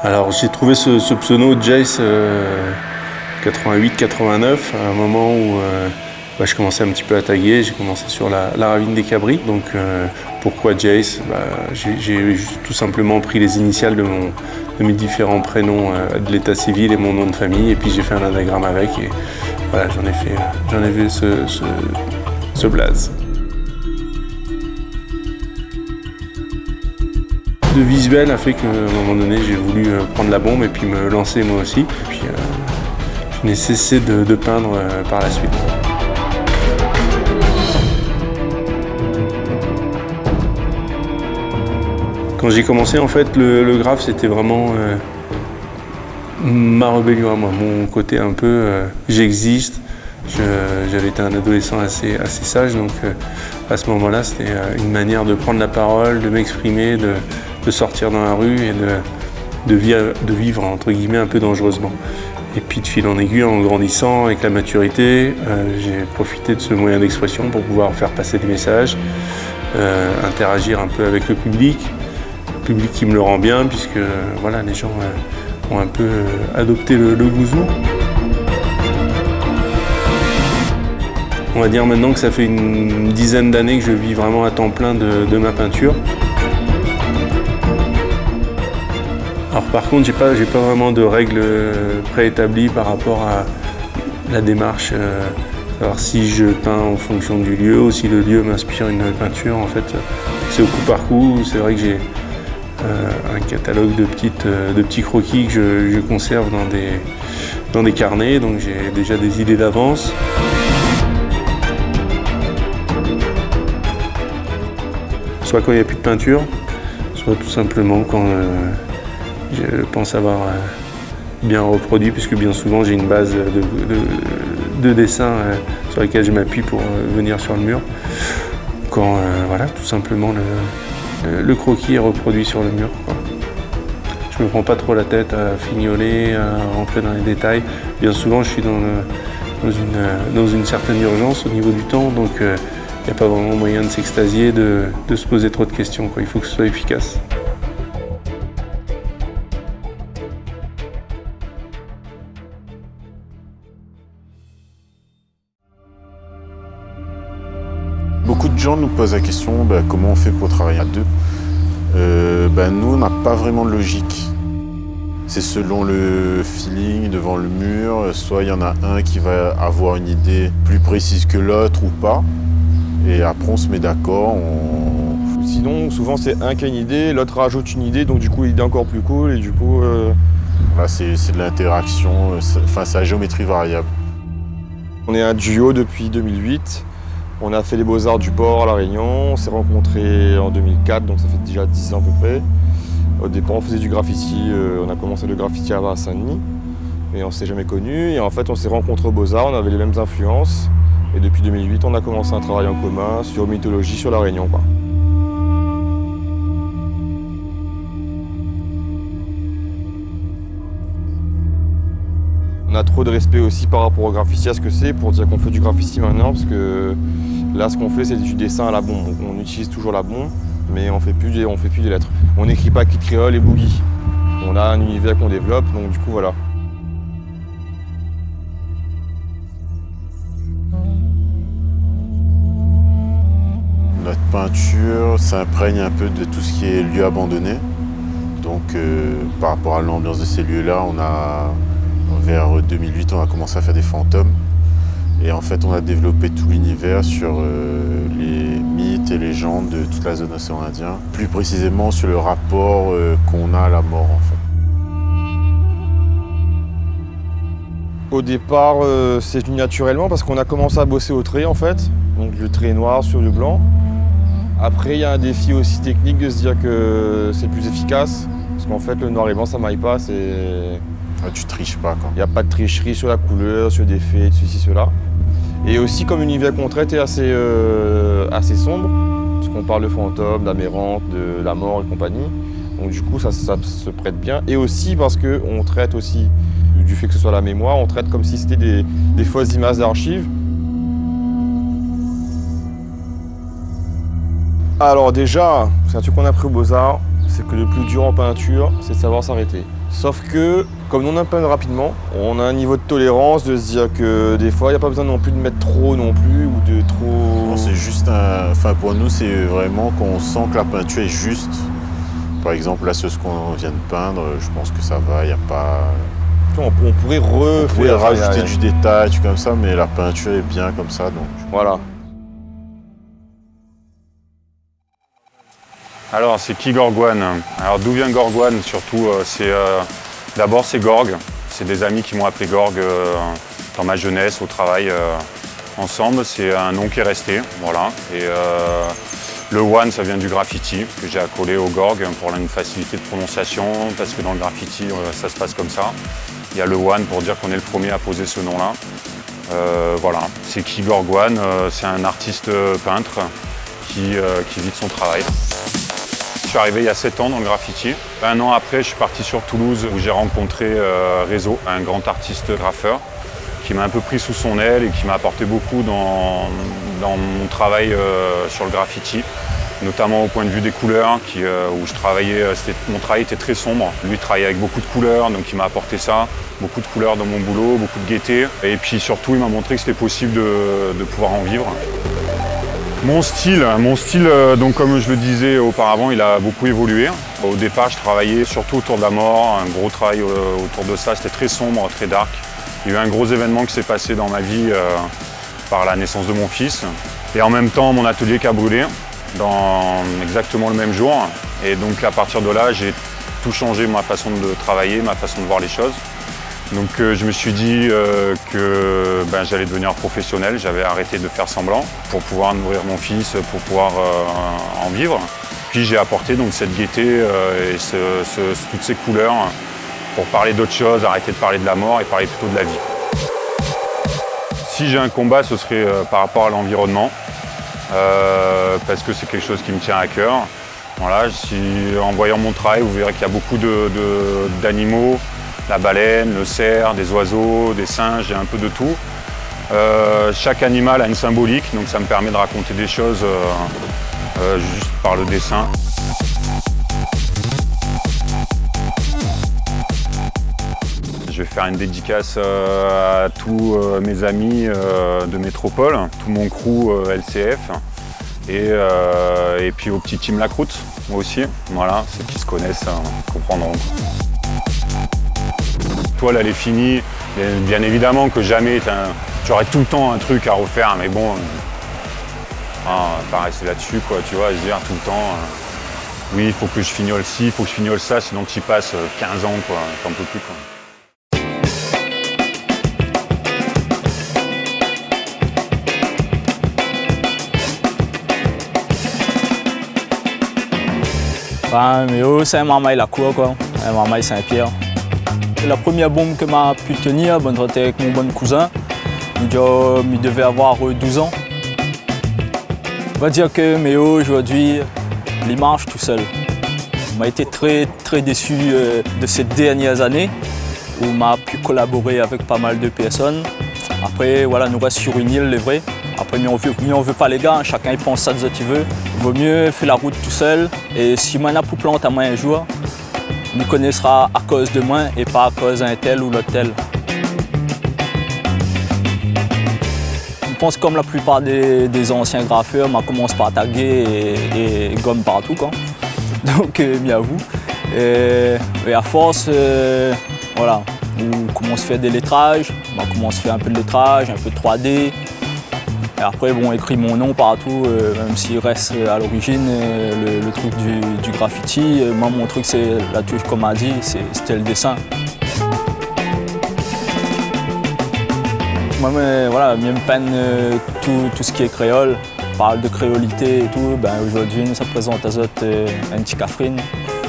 Alors j'ai trouvé ce pseudo Jace 88-89 à un moment où je commençais un petit peu à taguer, j'ai commencé sur la ravine des Cabris. Donc pourquoi Jace? J'ai tout simplement pris les initiales de mes différents prénoms de l'état civil et mon nom de famille, et puis j'ai fait un anagramme avec, et voilà, j'en ai fait ce blaze. Le visuel a fait qu'à un moment donné, j'ai voulu prendre la bombe et puis me lancer moi aussi. Et puis je n'ai cessé de peindre par la suite. Quand j'ai commencé, en fait, le graphe, c'était vraiment ma rébellion à moi, mon côté un peu j'existe. J'avais été un adolescent assez sage, donc à ce moment-là, c'était une manière de prendre la parole, de m'exprimer, de sortir dans la rue et de vivre entre guillemets un peu dangereusement. Et puis de fil en aiguille, en grandissant avec la maturité, j'ai profité de ce moyen d'expression pour pouvoir faire passer des messages, interagir un peu avec le public qui me le rend bien, puisque voilà, les gens ont un peu adopté le gouzou. On va dire maintenant que ça fait une dizaine d'années que je vis vraiment à temps plein de ma peinture. Alors par contre, j'ai pas vraiment de règles préétablies par rapport à la démarche, savoir si je peins en fonction du lieu ou si le lieu m'inspire une peinture. En fait, c'est au coup par coup. C'est vrai que j'ai un catalogue de petits croquis que je conserve dans des carnets, donc j'ai déjà des idées d'avance. Soit quand il n'y a plus de peinture, soit tout simplement quand je pense avoir bien reproduit, puisque bien souvent j'ai une base de dessin sur laquelle je m'appuie pour venir sur le mur. Quand voilà, tout simplement le croquis est reproduit sur le mur, quoi. Je me prends pas trop la tête à fignoler, à rentrer dans les détails. Bien souvent je suis dans une certaine urgence au niveau du temps, donc il n'y a pas vraiment moyen de s'extasier, de se poser trop de questions, quoi. Il faut que ce soit efficace. Beaucoup de gens nous posent la question comment on fait pour travailler à deux. Nous, on n'a pas vraiment de logique. C'est selon le feeling devant le mur. Soit il y en a un qui va avoir une idée plus précise que l'autre ou pas. Et après, on se met d'accord. Sinon, souvent, c'est un qui a une idée, l'autre rajoute une idée, donc du coup, l'idée est encore plus cool. Et du coup, Là, c'est de l'interaction. C'est la géométrie variable. On est un duo depuis 2008. On a fait les Beaux-Arts du Port à La Réunion. On s'est rencontrés en 2004, donc ça fait déjà 10 ans à peu près. Au départ, on faisait du graffiti. On a commencé le graffiti à Saint-Denis, mais on ne s'est jamais connus. Et en fait, on s'est rencontrés aux Beaux-Arts, on avait les mêmes influences. Et depuis 2008, on a commencé un travail en commun sur mythologie sur La Réunion, quoi. On a trop de respect aussi par rapport au graffiti, à ce que c'est, pour dire qu'on fait du graffiti maintenant, parce que là, ce qu'on fait, c'est du dessin à la bombe. Donc, on utilise toujours la bombe, mais on fait plus des lettres. On n'écrit pas Kid Creole et Boogie. On a un univers qu'on développe, donc du coup, voilà. Notre peinture s'imprègne un peu de tout ce qui est lieu abandonné. Donc par rapport à l'ambiance de ces lieux-là, vers 2008, on a commencé à faire des fantômes. Et en fait, on a développé tout l'univers sur les mythes et légendes de toute la zone océan Indien. Plus précisément sur le rapport qu'on a à la mort, en fait. Au départ, c'est venu naturellement parce qu'on a commencé à bosser au trait, en fait. Donc le trait noir sur le blanc. Après, il y a un défi aussi technique de se dire que c'est plus efficace. Parce qu'en fait, le noir et blanc, ça maille pas. Tu triches pas, quoi. Il n'y a pas de tricherie sur la couleur, sur des faits, ceci, cela. Et aussi, comme l'univers qu'on traite est assez sombre, parce qu'on parle de fantômes, d'amérante, de la mort et compagnie. Donc du coup, ça se prête bien. Et aussi parce qu'on traite aussi, du fait que ce soit la mémoire, on traite comme si c'était des fausses images d'archives. Alors déjà, c'est un truc qu'on a appris aux Beaux-Arts, c'est que le plus dur en peinture, c'est de savoir s'arrêter. Sauf que, comme on peint rapidement, on a un niveau de tolérance de se dire que des fois, il n'y a pas besoin non plus de mettre trop non plus ou de trop... C'est juste Enfin, pour nous, c'est vraiment qu'on sent que la peinture est juste. Par exemple, là, ce qu'on vient de peindre, je pense que ça va, il n'y a pas... On pourrait rajouter du détail, comme ça, mais la peinture est bien comme ça, donc... Voilà. Alors, c'est qui Gorgouane? Alors, d'où vient Gorgouane? Surtout, d'abord, c'est Gorg. C'est des amis qui m'ont appelé Gorg dans ma jeunesse, au travail, ensemble. C'est un nom qui est resté, voilà. Et le One, ça vient du graffiti, que j'ai accolé au Gorg pour une facilité de prononciation, parce que dans le graffiti, ça se passe comme ça. Il y a le One pour dire qu'on est le premier à poser ce nom-là. Voilà, c'est qui Gorgouane? C'est un artiste peintre qui vit de son travail. Je suis arrivé il y a 7 ans dans le graffiti. Un an après, je suis parti sur Toulouse où j'ai rencontré Réseau, un grand artiste graffeur, qui m'a un peu pris sous son aile et qui m'a apporté beaucoup dans mon travail sur le graffiti, notamment au point de vue des couleurs, où je travaillais, mon travail était très sombre. Lui travaillait avec beaucoup de couleurs, donc il m'a apporté ça, beaucoup de couleurs dans mon boulot, beaucoup de gaieté. Et puis surtout, il m'a montré que c'était possible de pouvoir en vivre. Mon style, donc comme je le disais auparavant, il a beaucoup évolué. Au départ, je travaillais surtout autour de la mort, un gros travail autour de ça, c'était très sombre, très dark. Il y a eu un gros événement qui s'est passé dans ma vie par la naissance de mon fils. Et en même temps, mon atelier qui a brûlé dans exactement le même jour. Et donc à partir de là, j'ai tout changé, ma façon de travailler, ma façon de voir les choses. Donc je me suis dit que j'allais devenir professionnel, j'avais arrêté de faire semblant pour pouvoir nourrir mon fils, pour pouvoir en vivre. Puis j'ai apporté donc cette gaieté et toutes ces couleurs pour parler d'autre chose, arrêter de parler de la mort et parler plutôt de la vie. Si j'ai un combat, ce serait par rapport à l'environnement, parce que c'est quelque chose qui me tient à cœur. Voilà, en voyant mon travail, vous verrez qu'il y a beaucoup d'animaux, la baleine, le cerf, des oiseaux, des singes, et un peu de tout. Chaque animal a une symbolique, donc ça me permet de raconter des choses juste par le dessin. Je vais faire une dédicace à tous mes amis de métropole, tout mon crew LCF, et puis au petit team La Croûte, moi aussi. Voilà, ceux qui se connaissent comprendront. La toile, elle est finie. Bien évidemment que jamais j'aurais tout le temps un truc à refaire, mais bon, on va pas rester là-dessus, quoi, tu vois, à se dire tout le temps, oui, il faut que je fignole ci, il faut que je fignole ça, sinon tu y passes 15 ans, quoi, t'en peux plus, quoi. Mais c'est un marmaille la cour, quoi, un marmaille Saint-Pierre. La première bombe que m'a pu tenir, j'étais avec mon bon cousin. Il devait avoir 12 ans. On va dire que Méo, aujourd'hui, il marche tout seul. On m'a été très, très déçu de ces dernières années où on m'a pu collaborer avec pas mal de personnes. Après, voilà, nous reste sur une île, les vrais. Après, mais on veut pas les gars, chacun il pense ça de ce qu'il veut. Il vaut mieux faire la route tout seul. Et si moi, n'a pour plante à moi un jour, il connaîtra à cause de moi et pas à cause d'un tel ou l'autre tel. Je pense comme la plupart des anciens graffeurs, on commence par taguer et gomme partout, quoi. Donc bien à vous. Et à force, voilà, on commence à faire des lettrages, on commence à faire un peu de lettrage, un peu de 3D. Et après, bon, écrit mon nom partout, même s'il reste à l'origine le truc du graffiti. Moi, mon truc, c'est la touche, comme on a dit, c'était le dessin. Moi, voilà, même peine tout ce qui est créole, on parle de créolité et tout. Aujourd'hui, ça présente à Zot un petit cafrine,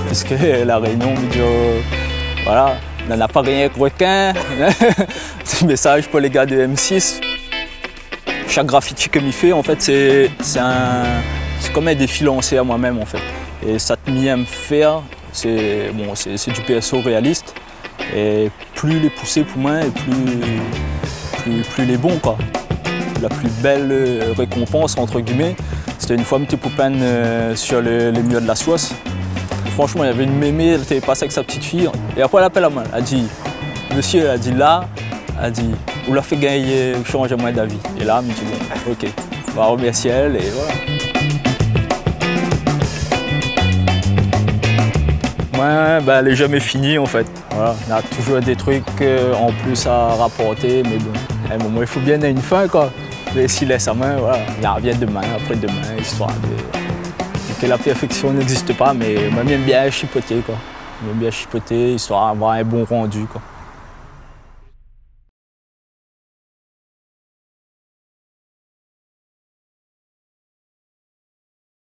parce que la Réunion, voilà, on n'a pas rien que requin. C'est un message pour les gars de M6. Chaque graffiti que je fais, en fait, c'est comme un défi lancé à moi-même, en fait. Et ça te mis à me faire, c'est du PSO réaliste. Et plus les pousser pour moi, et plus les bons, quoi. La plus belle récompense, entre guillemets, c'était une fois que j'étais pour peindre sur les murs de la Soisse. franchement, il y avait une mémé, elle était passée avec sa petite fille. Et après, elle appelle la main. Elle a dit, monsieur, elle a dit là, elle a dit, vous l'a fait gagner, changer moins d'avis. Et là, elle me dit, bon, ok, on va remercier elle et voilà. Ouais, ben, elle n'est jamais finie en fait. Voilà, on a toujours des trucs en plus à rapporter, mais bon, à un moment, il faut bien une fin quoi. Mais s'il laisse sa main, voilà, il revient demain, après-demain, histoire que la perfection n'existe pas, mais moi, j'aime bien chipoter quoi. J'aime bien chipoter, histoire d'avoir un bon rendu quoi.